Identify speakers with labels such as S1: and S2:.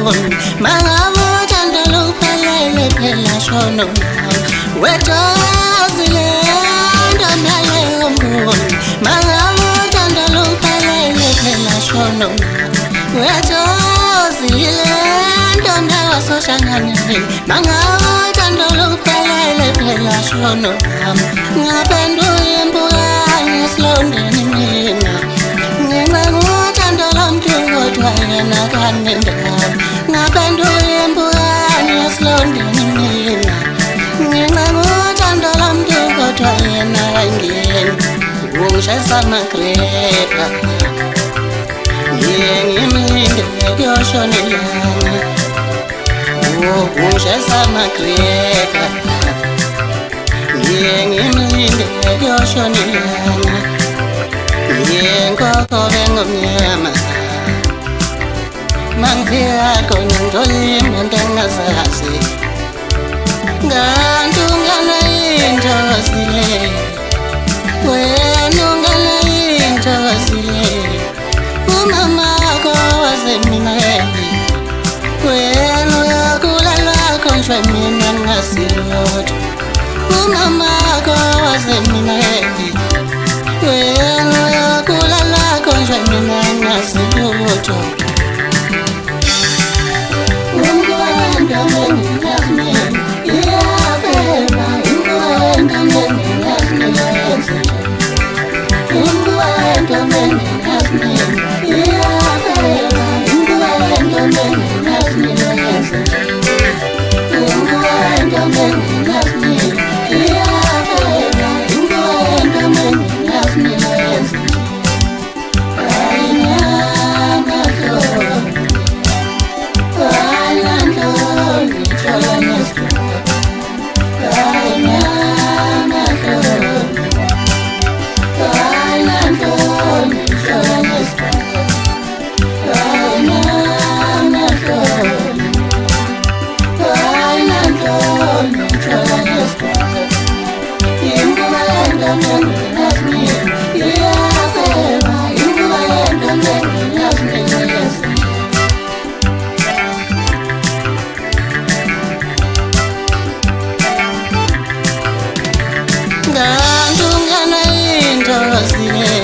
S1: Mangabo tandalo pelele pela shono Weto zile ndo melelo mbon Mangabo tandalo pelele pela shono Weto zile ndo mewa so shangani Mangabo tandalo pelele pela shono Ngapendo yembuga nyeslonde ni mina Ngengangu tandalo mtungo twayena kanenda Ngapendo yembuga nyeslonde ni mina Ngengangu tandalo mtungo twayena kangen Ungshesa makrepa Ngimlinde yoshonelana Ungshesa makrepa Ngimlinde yoshonelana Ngikoko bengomnyama Mangiyako ningolimo ndengazazi Ngandungana into sile Wenungana into sile Umamako wasemineli Wenu yakulala konjwe mina ngasiloto Umamako wasemineli Wenu yakulala konjwe mina ngasiloto Umwenda meni ngazmi Iyabeba Umwenda meni ngazmi Umwenda meni ngazmi Iyabeba Umwenda meni ngazmi Umwenda meni ngazmi Iyabeba Umwenda meni ngazmi Ngandungana into sile